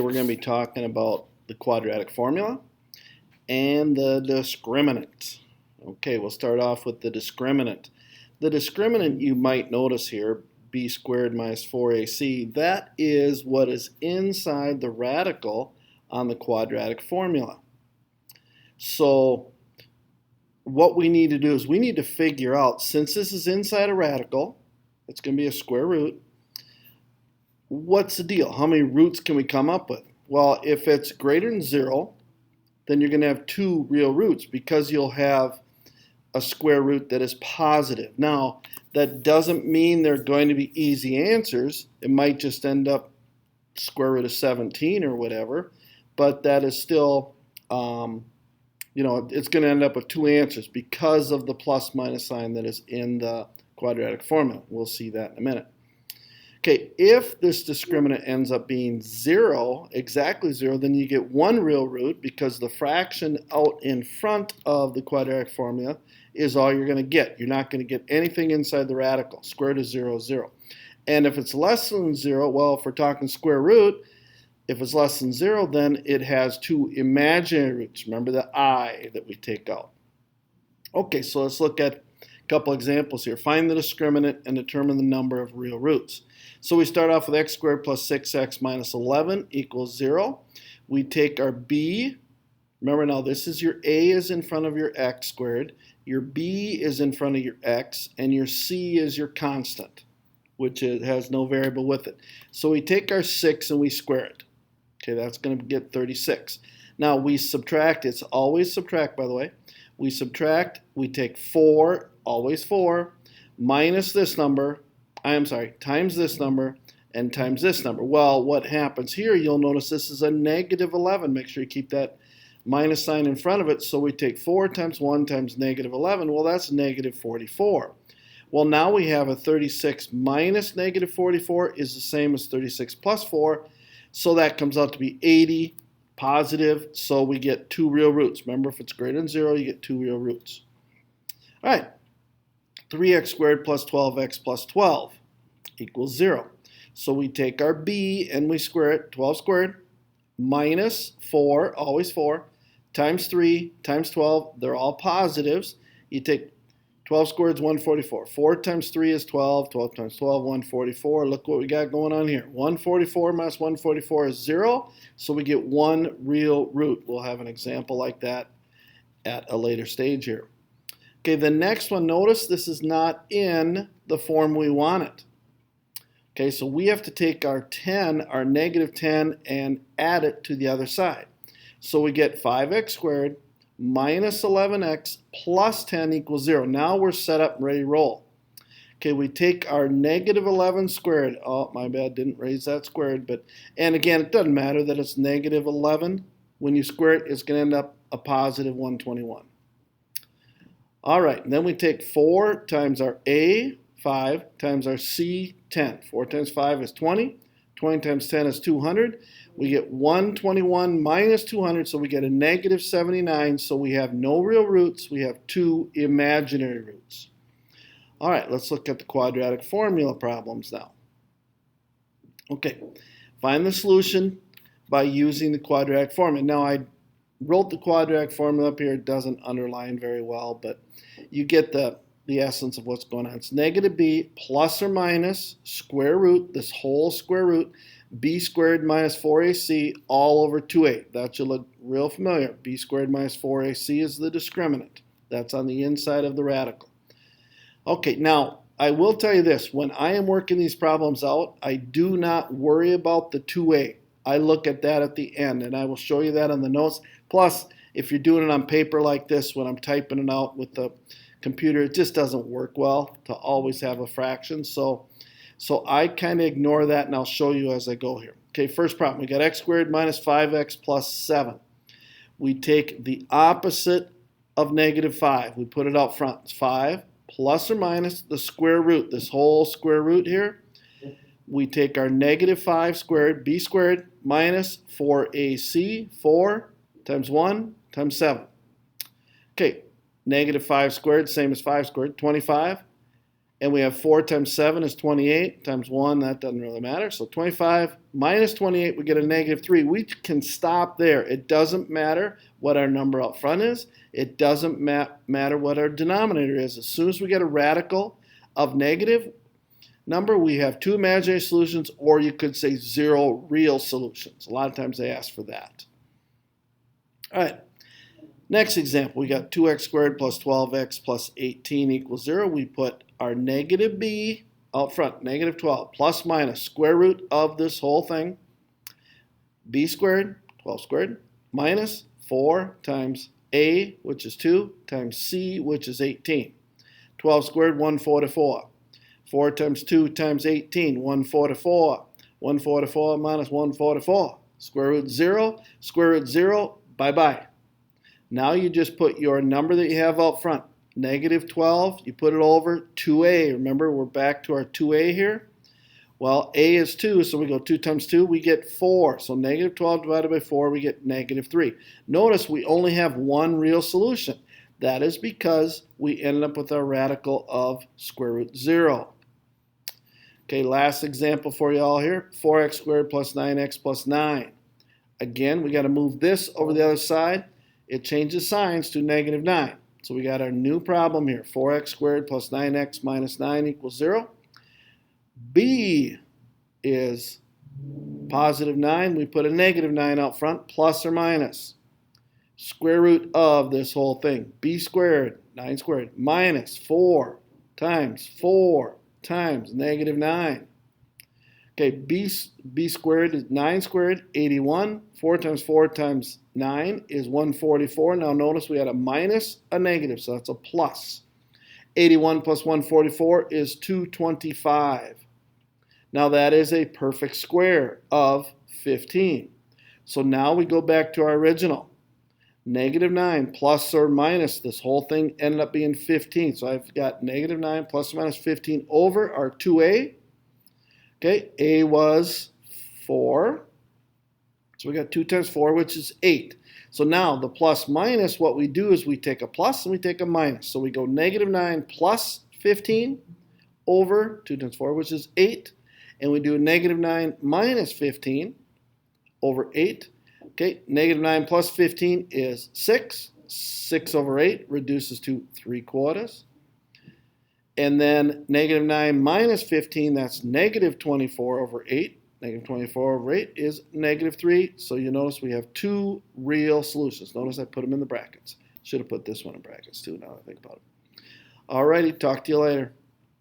We're going to be talking about the quadratic formula and the discriminant. Okay, we'll start off with the discriminant. The discriminant, you might notice here, b squared minus 4ac, that is what is inside the radical on the quadratic formula. So what we need to do is we need to figure out, since this is inside a radical, it's going to be a square root, what's the deal? How many roots can we come up with? Well, if it's greater than 0, then you're going to have 2 real roots because you'll have a square root that is positive. Now, that doesn't mean they're going to be easy answers. It might just end up square root of 17 or whatever, but that is still, it's going to end up with 2 answers because of the plus minus sign that is in the quadratic formula. We'll see that in a minute. Okay, if this discriminant ends up being 0, exactly 0, then you get 1 real root because the fraction out in front of the quadratic formula is all you're going to get. You're not going to get anything inside the radical. Square root of 0 is 0. And if it's less than 0, well, if we're talking square root, if it's less than 0, then it has 2 imaginary roots. Remember the I that we take out. Okay, so let's look at a couple examples here. Find the discriminant and determine the number of real roots. So we start off with x squared plus 6x minus 11 equals 0. We take our b. Remember now, this is your a is in front of your x squared, your b is in front of your x, and your c is your constant, which has no variable with it. So we take our 6 and we square it. Okay, that's going to get 36. Now we subtract, it's always subtract, by the way. We subtract, we take 4, always 4, minus this number, times this number, and times this number. Well, what happens here, you'll notice this is a negative 11. Make sure you keep that minus sign in front of it. So we take 4 times 1 times negative 11. Well, that's negative 44. Well, now we have a 36 minus negative 44 is the same as 36 plus 4. So that comes out to be 80 positive. So we get 2 real roots. Remember, if it's greater than 0, you get 2 real roots. All right. 3x squared plus 12x plus 12 equals 0. So we take our b and we square it, 12 squared, minus 4, always 4, times 3, times 12, they're all positives. You take 12 squared is 144. 4 times 3 is 12, 12 times 12, 144. Look what we got going on here. 144 minus 144 is 0, so we get 1 real root. We'll have an example like that at a later stage here. Okay, the next one, notice this is not in the form we want it. Okay, so we have to take our 10, our negative 10, and add it to the other side. So we get 5x squared minus 11x plus 10 equals 0. Now we're set up and ready to roll. Okay, we take our negative 11 squared. Oh, my bad, didn't raise that squared. And again, it doesn't matter that it's negative 11. When you square it, it's going to end up a positive 121. All right, and then we take 4 times our a, 5, times our c, 10. 4 times 5 is 20. 20 times 10 is 200. We get 121 minus 200, so we get a negative 79. So we have no real roots. We have 2 imaginary roots. All right, let's look at the quadratic formula problems now. Okay, find the solution by using the quadratic formula. Now, I wrote the quadratic formula up here. It doesn't underline very well, but you get the essence of what's going on. It's negative b plus or minus square root, this whole square root, b squared minus 4ac all over 2a. That should look real familiar. B squared minus 4ac is the discriminant. That's on the inside of the radical. Okay, now I will tell you this. When I am working these problems out, I do not worry about the 2a. I look at that at the end, and I will show you that on the notes. Plus, if you're doing it on paper like this, when I'm typing it out with the computer, it just doesn't work well to always have a fraction. So I kind of ignore that, and I'll show you as I go here. Okay, first problem. We got x squared minus 5x plus 7. We take the opposite of negative 5. We put it out front. It's 5 plus or minus the square root, this whole square root here. We take our negative 5 squared, b squared, minus 4ac, 4 times 1 times 7. Okay, negative 5 squared, same as 5 squared, 25. And we have 4 times 7 is 28, times 1, that doesn't really matter. So 25 minus 28, we get a negative 3. We can stop there. It doesn't matter what our number out front is. It doesn't matter what our denominator is. As soon as we get a radical of negative number, we have 2 imaginary solutions, or you could say 0 real solutions. A lot of times they ask for that. All right. Next example, we got 2x squared plus 12x plus 18 equals 0. We put our negative b out front, negative 12, plus minus square root of this whole thing, b squared, 12 squared, minus 4 times a, which is 2, times c, which is 18. 12 squared, 144. 4 times 2 times 18, 144. 144 minus 144. Square root 0, bye-bye. Now you just put your number that you have out front, negative 12, you put it over 2a. Remember, we're back to our 2a here. Well, a is 2, so we go 2 times 2, we get 4. So negative 12 divided by 4, we get negative 3. Notice we only have one real solution. That is because we ended up with our radical of square root 0. Okay, last example for you all here. 4x squared plus 9x plus 9. Again, we got to move this over the other side. It changes signs to negative 9. So we got our new problem here. 4x squared plus 9x minus 9 equals 0. B is positive 9. We put a negative 9 out front, plus or minus. Square root of this whole thing. B squared, 9 squared, minus 4 times negative 9. Okay, b squared is 9 squared, 81. 4 times 4 times 9 is 144. Now notice we had a minus, a negative, so that's a plus. 81 plus 144 is 225. Now that is a perfect square of 15. So now we go back to our original. Negative 9 plus or minus, this whole thing ended up being 15. So I've got negative 9 plus or minus 15 over our 2a. Okay, a was 4. So we got 2 times 4, which is 8. So now the plus minus, what we do is we take a plus and we take a minus. So we go negative 9 plus 15 over 2 times 4, which is 8. And we do negative 9 minus 15 over 8. Okay, negative 9 plus 15 is 6. 6 over 8 reduces to 3/4. And then negative 9 minus 15, that's negative 24 over 8. Negative 24 over 8 is negative 3. So you notice we have 2 real solutions. Notice I put them in the brackets. Should have put this one in brackets too, now that I think about it. All righty, talk to you later.